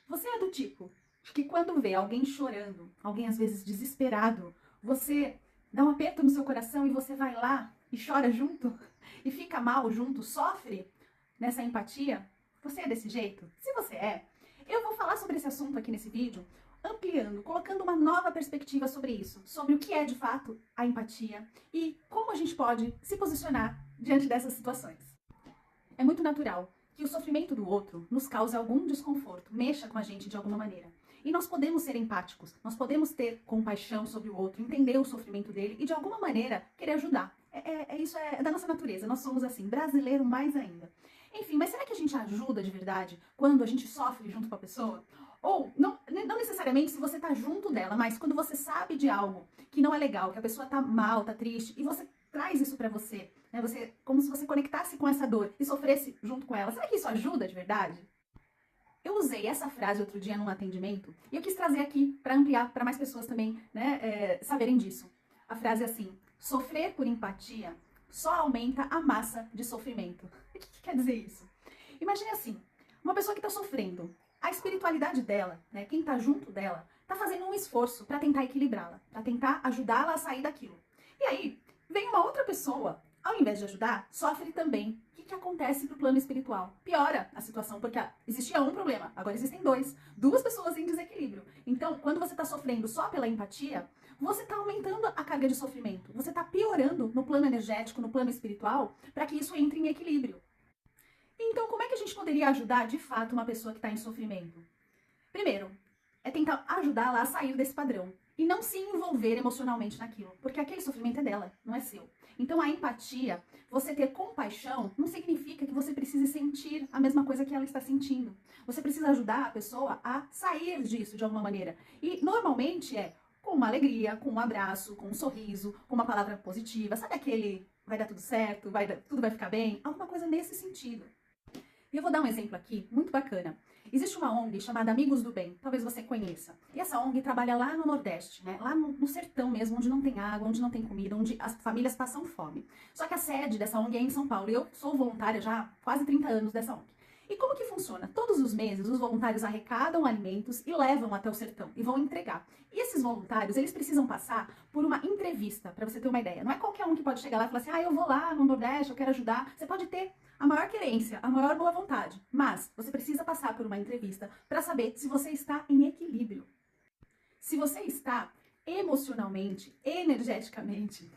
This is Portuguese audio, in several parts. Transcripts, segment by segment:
Você é do tipo que quando vê alguém chorando, alguém às vezes desesperado, você dá um aperto no seu coração e você vai lá e chora junto e fica mal junto, sofre nessa empatia? Você é desse jeito? Se você é, eu vou falar sobre esse assunto aqui nesse vídeo, ampliando, colocando uma nova perspectiva sobre isso, sobre o que é de fato a empatia e como a gente pode se posicionar diante dessas situações. É muito natural que o sofrimento do outro nos cause algum desconforto, mexa com a gente de alguma maneira. E nós podemos ser empáticos, nós podemos ter compaixão sobre o outro, entender o sofrimento dele e de alguma maneira querer ajudar. Isso é da nossa natureza, nós somos assim, brasileiro mais ainda. Enfim, mas será que a gente ajuda de verdade quando a gente sofre junto com a pessoa? Ou, não necessariamente se você tá junto dela, mas quando você sabe de algo que não é legal, que a pessoa tá mal, tá triste, e você traz isso pra você, né? Como se você conectasse com essa dor e sofresse junto com ela. Será que isso ajuda de verdade? Eu usei essa frase outro dia num atendimento e eu quis trazer aqui para ampliar para mais pessoas também, né, saberem disso. A frase é assim: sofrer por empatia só aumenta a massa de sofrimento. O que quer dizer isso? Imagine assim, uma pessoa que está sofrendo, a espiritualidade dela, né, quem está junto dela, está fazendo um esforço para tentar equilibrá-la, para tentar ajudá-la a sair daquilo. E aí, vem uma outra pessoa, ao invés de ajudar, sofre também. O que acontece pro plano espiritual? Piora a situação, porque existia um problema, agora existem dois. Duas pessoas em desequilíbrio. Então, quando você está sofrendo só pela empatia, você está aumentando a carga de sofrimento. Você está piorando no plano energético, no plano espiritual, para que isso entre em equilíbrio. Então, como é que a gente poderia ajudar, de fato, uma pessoa que está em sofrimento? Primeiro, é tentar ajudá-la a sair desse padrão e não se envolver emocionalmente naquilo, porque aquele sofrimento é dela, não é seu. Então a empatia, você ter compaixão, não significa que você precise sentir a mesma coisa que ela está sentindo. Você precisa ajudar a pessoa a sair disso de alguma maneira. E normalmente é com uma alegria, com um abraço, com um sorriso, com uma palavra positiva. Sabe aquele vai dar tudo certo, tudo vai ficar bem? Alguma coisa nesse sentido. E eu vou dar um exemplo aqui, muito bacana. Existe uma ONG chamada Amigos do Bem, talvez você conheça. E essa ONG trabalha lá no Nordeste, né? Lá no sertão mesmo, onde não tem água, onde não tem comida, onde as famílias passam fome. Só que a sede dessa ONG é em São Paulo e eu sou voluntária já há quase 30 anos dessa ONG. E como que funciona? Todos os meses os voluntários arrecadam alimentos e levam até o sertão e vão entregar. E esses voluntários, eles precisam passar por uma entrevista, para você ter uma ideia. Não é qualquer um que pode chegar lá e falar assim, eu vou lá no Nordeste, eu quero ajudar. Você pode ter a maior querência, a maior boa vontade, mas você precisa passar por uma entrevista para saber se você está em equilíbrio. Se você está emocionalmente, energeticamente,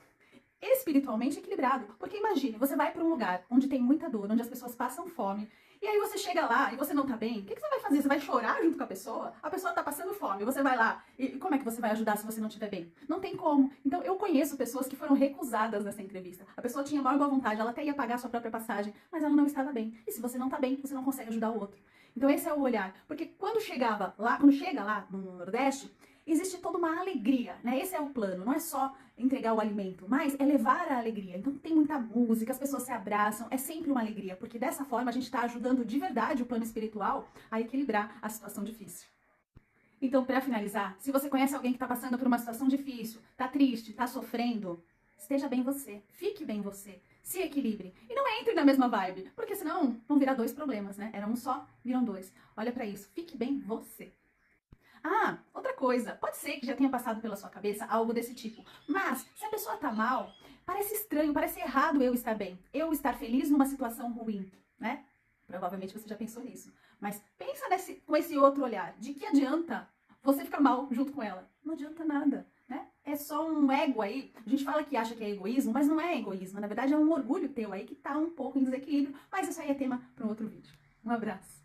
espiritualmente equilibrado. Porque imagine, você vai para um lugar onde tem muita dor, onde as pessoas passam fome, e aí você chega lá e você não tá bem, o que você vai fazer? Você vai chorar junto com a pessoa? A pessoa tá passando fome, você vai lá, e como é que você vai ajudar se você não estiver bem? Não tem como. Então eu conheço pessoas que foram recusadas nessa entrevista. A pessoa tinha a maior boa vontade, ela até ia pagar a sua própria passagem, mas ela não estava bem. E se você não tá bem, você não consegue ajudar o outro. Então esse é o olhar. Porque quando chega lá no Nordeste, existe toda uma alegria, né? Esse é o plano, não é só entregar o alimento, mas é levar a alegria. Então tem muita música, as pessoas se abraçam, é sempre uma alegria, porque dessa forma a gente está ajudando de verdade o plano espiritual a equilibrar a situação difícil. Então, para finalizar, se você conhece alguém que está passando por uma situação difícil, está triste, está sofrendo, esteja bem você, fique bem você, se equilibre. E não entre na mesma vibe, porque senão vão virar dois problemas, né? Era um só, viram dois. Olha para isso, fique bem você. Ah, outra coisa, pode ser que já tenha passado pela sua cabeça algo desse tipo, mas se a pessoa tá mal, parece estranho, parece errado eu estar bem, eu estar feliz numa situação ruim, né? Provavelmente você já pensou nisso, mas pensa com esse outro olhar, de que adianta você ficar mal junto com ela? Não adianta nada, né? É só um ego aí, a gente fala que acha que é egoísmo, mas não é egoísmo, na verdade é um orgulho teu aí que tá um pouco em desequilíbrio, mas isso aí é tema para um outro vídeo. Um abraço.